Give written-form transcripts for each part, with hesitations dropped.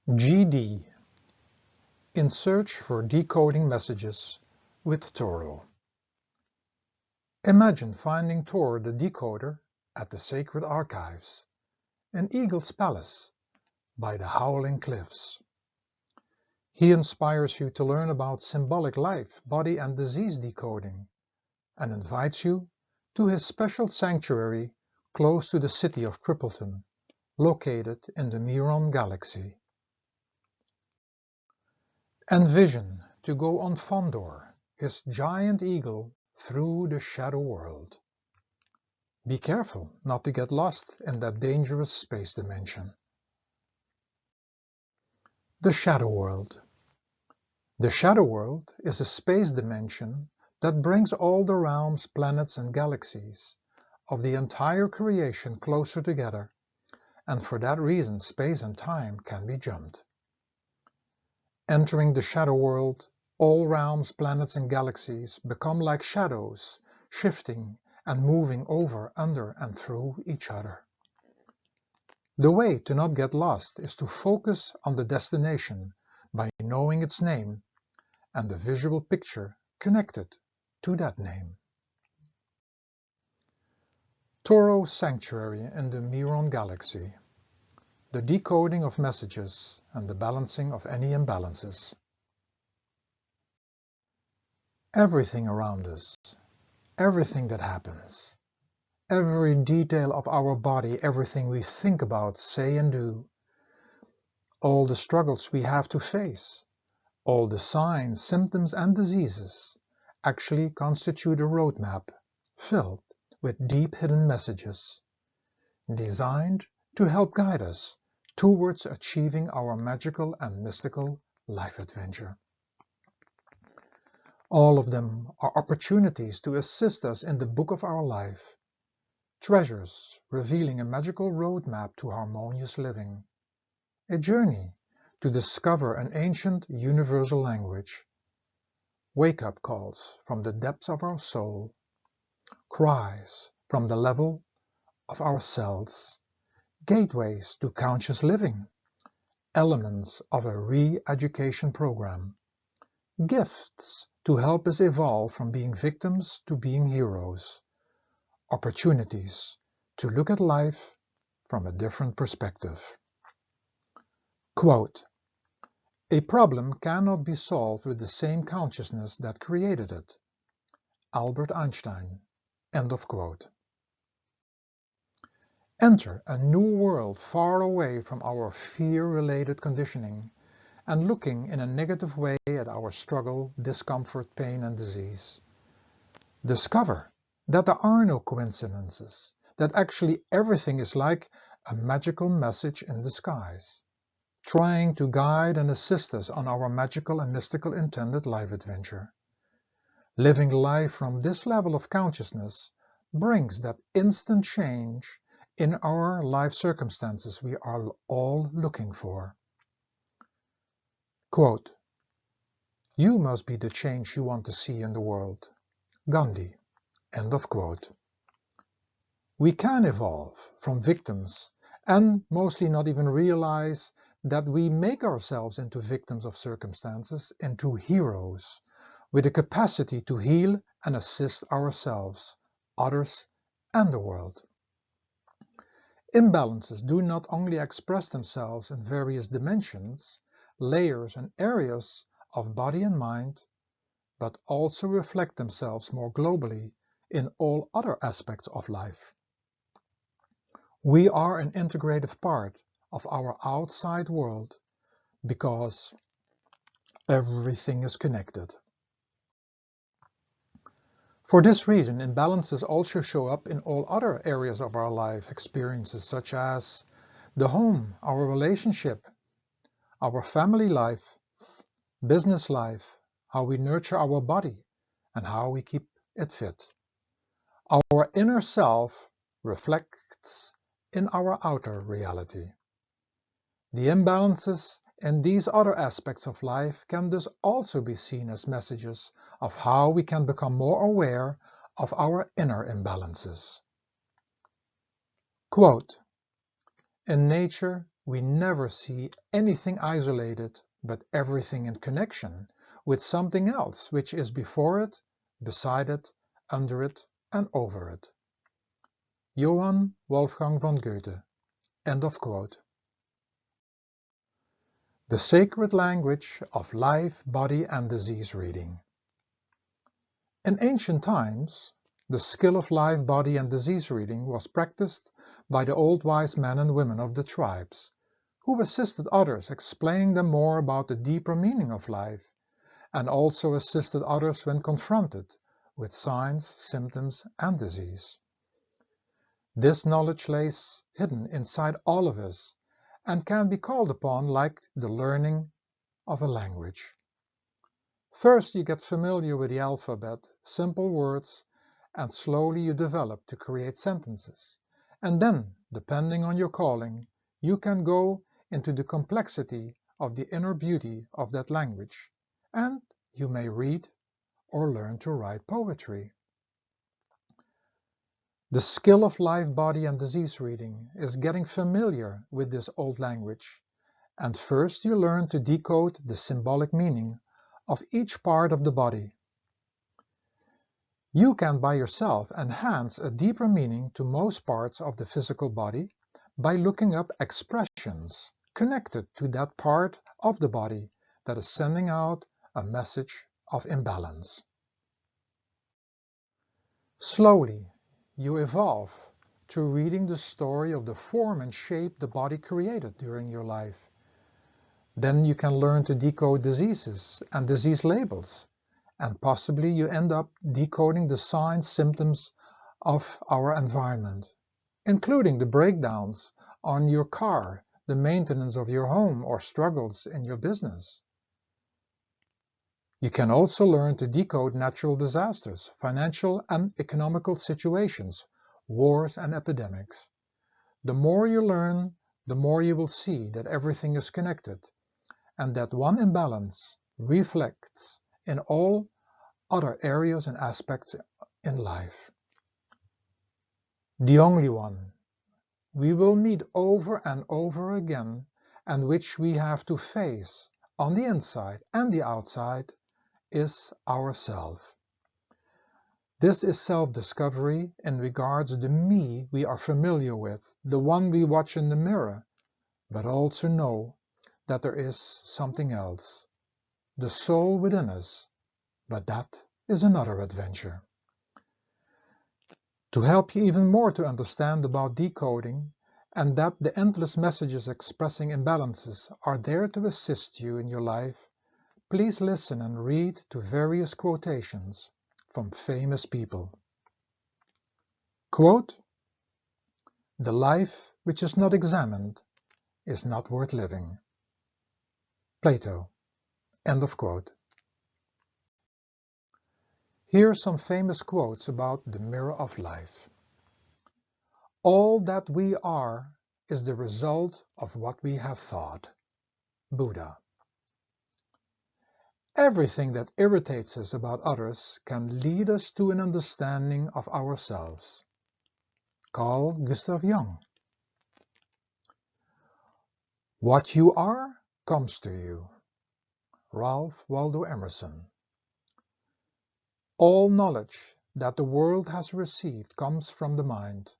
GD, in search for decoding messages with Toro. Imagine finding Toro the decoder at the sacred archives, in Eagle's Palace, by the howling cliffs. He inspires you to learn about symbolic life, body and disease decoding, and invites you to his special sanctuary close to the city of Crippleton, located in the Miron Galaxy. Envision to go on Fondor, his giant eagle, through the shadow world. Be careful not to get lost in that dangerous space dimension. The shadow world. The shadow world is a space dimension that brings all the realms, planets and galaxies of the entire creation closer together, and for that reason space and time can be jumped. Entering the shadow world, all realms, planets and galaxies become like shadows, shifting and moving over, under and through each other. The way to not get lost is to focus on the destination by knowing its name and the visual picture connected to that name. Toro Sanctuary in the Miron Galaxy. The decoding of messages and the balancing of any imbalances. Everything around us, everything that happens, every detail of our body, everything we think about, say and do, all the struggles we have to face, all the signs, symptoms and diseases actually constitute a roadmap filled with deep hidden messages, designed to help guide us towards achieving our magical and mystical life adventure. All of them are opportunities to assist us in the book of our life, treasures revealing a magical roadmap to harmonious living, a journey to discover an ancient universal language, wake-up calls from the depths of our soul, cries from the level of our cells, gateways to conscious living, elements of a re-education program, gifts to help us evolve from being victims to being heroes, opportunities to look at life from a different perspective. Quote, "A problem cannot be solved with the same consciousness that created it." Albert Einstein. End of quote. Enter a new world far away from our fear-related conditioning and looking in a negative way at our struggle, discomfort, pain and disease. Discover that there are no coincidences, that actually everything is like a magical message in disguise, trying to guide and assist us on our magical and mystical intended life adventure. Living life from this level of consciousness brings that instant change in our life circumstances we are all looking for. Quote, "You must be the change you want to see in the world." Gandhi. End of quote. We can evolve from victims and mostly not even realize that we make ourselves into victims of circumstances, into heroes, with the capacity to heal and assist ourselves, others, and the world. Imbalances do not only express themselves in various dimensions, layers and areas of body and mind, but also reflect themselves more globally in all other aspects of life. We are an integrative part of our outside world because everything is connected. For this reason, imbalances also show up in all other areas of our life experiences, such as the home, our relationship, our family life, business life, how we nurture our body, and how we keep it fit. Our inner self reflects in our outer reality. The imbalances in these other aspects of life can thus also be seen as messages of how we can become more aware of our inner imbalances. Quote, "In nature, We never see anything isolated, but everything in connection with something else which is before it, beside it, under it, and over it. Johann Wolfgang von Goethe. End of quote. The sacred language of life, body, and disease reading. In ancient times, the skill of life, body, and disease reading was practiced by the old wise men and women of the tribes, who assisted others explaining them more about the deeper meaning of life, and also assisted others when confronted with signs, symptoms, and disease. This knowledge lays hidden inside all of us and can be called upon like the learning of a language. First, you get familiar with the alphabet, simple words, and slowly you develop to create sentences. And then, depending on your calling, you can go into the complexity of the inner beauty of that language, and you may read or learn to write poetry. The skill of life, body, and disease reading is getting familiar with this old language, and first you learn to decode the symbolic meaning of each part of the body. You can by yourself enhance a deeper meaning to most parts of the physical body by looking up expressions connected to that part of the body that is sending out a message of imbalance. Slowly, you evolve through reading the story of the form and shape the body created during your life. Then you can learn to decode diseases and disease labels, and possibly you end up decoding the signs, symptoms of our environment, including the breakdowns on your car, the maintenance of your home, or struggles in your business. You can also learn to decode natural disasters, financial and economical situations, wars and epidemics. The more you learn, the more you will see that everything is connected, and that one imbalance reflects in all other areas and aspects in life. The only one we will meet over and over again, and which we have to face on the inside and the outside, is ourself. This is self-discovery in regards to the me we are familiar with, the one we watch in the mirror, but also know that there is something else, the soul within us, but that is another adventure. To help you even more to understand about decoding, and that the endless messages expressing imbalances are there to assist you in your life, please listen and read to various quotations from famous people. Quote, "The life which is not examined is not worth living." Plato. End of quote. Here are some famous quotes about the mirror of life. All that we are is the result of what we have thought. Buddha. Everything that irritates us about others can lead us to an understanding of ourselves. Carl Gustav Jung. What you are comes to you. Ralph Waldo Emerson. All knowledge that the world has received comes from the mind.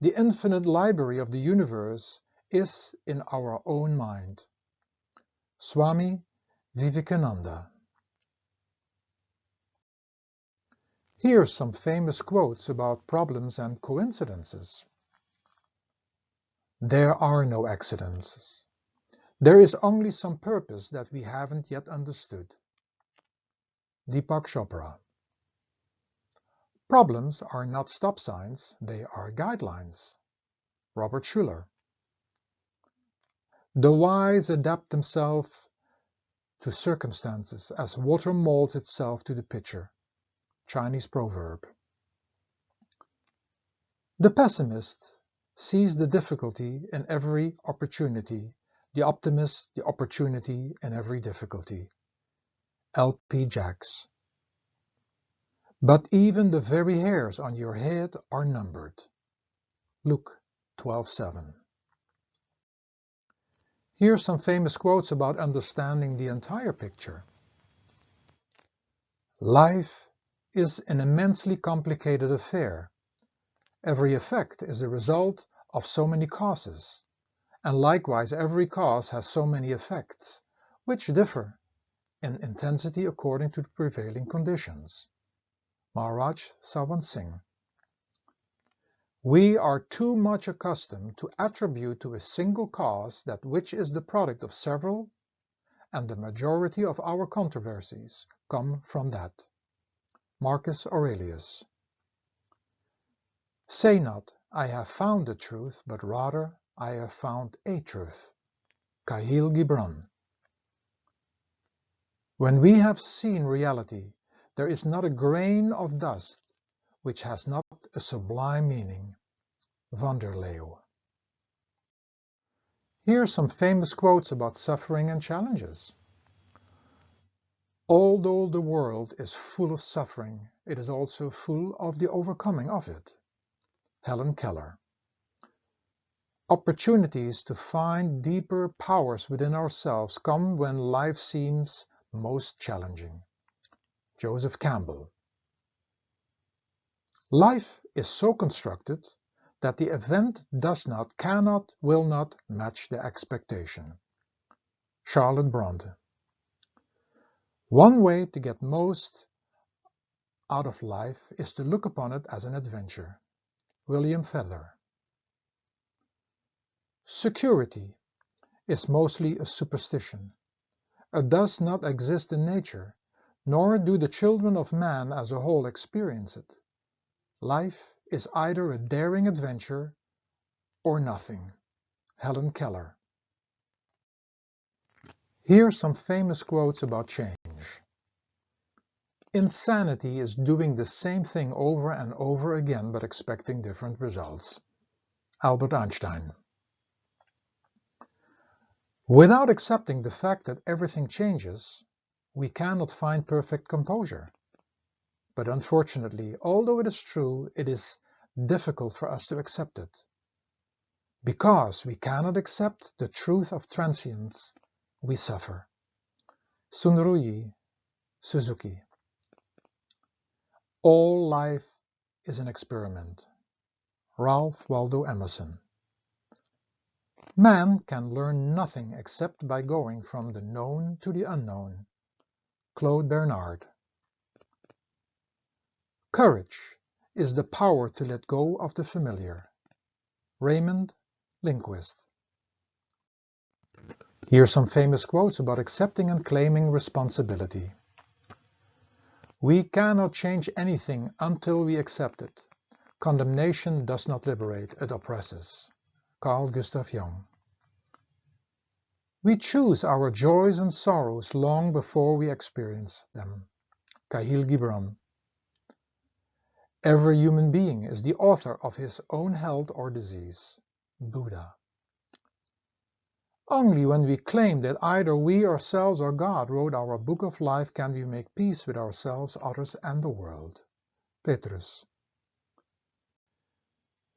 The infinite library of the universe is in our own mind. Swami Vivekananda. Here are some famous quotes about problems and coincidences. There are no accidents. There is only some purpose that we haven't yet understood. Deepak Chopra. Problems are not stop signs, they are guidelines. Robert Schuller. The wise adapt themselves to circumstances as water molds itself to the pitcher. Chinese proverb. The pessimist sees the difficulty in every opportunity, the optimist the opportunity in every difficulty. L.P. Jacks. But even the very hairs on your head are numbered. Luke 12:7. Here are some famous quotes about understanding the entire picture. Life is an immensely complicated affair. Every effect is the result of so many causes, and likewise every cause has so many effects, which differ in intensity according to the prevailing conditions. Maharaj Sawan Singh. We are too much accustomed to attribute to a single cause that which is the product of several, and the majority of our controversies come from that. Marcus Aurelius. Say not, I have found the truth, but rather, I have found a truth. Kahlil Gibran. When we have seen reality, there is not a grain of dust which has not a sublime meaning. Van der Leeuw. Here are some famous quotes about suffering and challenges. Although the world is full of suffering, it is also full of the overcoming of it. Helen Keller. Opportunities to find deeper powers within ourselves come when life seems most challenging. Joseph Campbell. Life is so constructed that the event does not, cannot, will not match the expectation. Charlotte Bronte. One way to get most out of life is to look upon it as an adventure. William Feather. Security is mostly a superstition. It does not exist in nature, nor do the children of man as a whole experience it. Life is either a daring adventure or nothing. Helen Keller. Here are some famous quotes about change. Insanity is doing the same thing over and over again but expecting different results. Albert Einstein. Without accepting the fact that everything changes, we cannot find perfect composure. But unfortunately, although it is true, it is difficult for us to accept it. Because we cannot accept the truth of transience, we suffer. Sunruyi Suzuki. All life is an experiment. Ralph Waldo Emerson. Man can learn nothing except by going from the known to the unknown. Claude Bernard. Courage is the power to let go of the familiar. Raymond Lindquist. Here are some famous quotes about accepting and claiming responsibility. We cannot change anything until we accept it. Condemnation does not liberate, it oppresses. Carl Gustav Jung. We choose our joys and sorrows long before we experience them. Kahlil Gibran. Every human being is the author of his own health or disease. Buddha. Only when we claim that either we ourselves or God wrote our book of life can we make peace with ourselves, others, and the world. Petrus.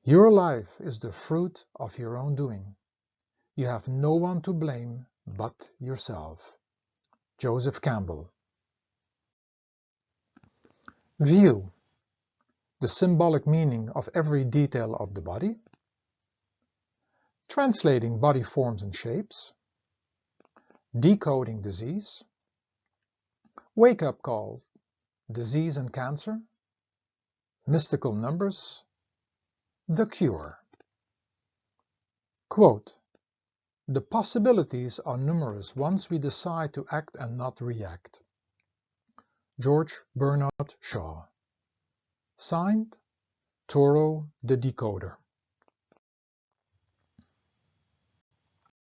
Your life is the fruit of your own doing. You have no one to blame but yourself. Joseph Campbell. View. The symbolic meaning of every detail of the body. Translating body forms and shapes. Decoding disease. Wake-up call. Disease and cancer. Mystical numbers. The cure. Quote, the possibilities are numerous once we decide to act and not react. George Bernard Shaw. Signed, Toro the Decoder.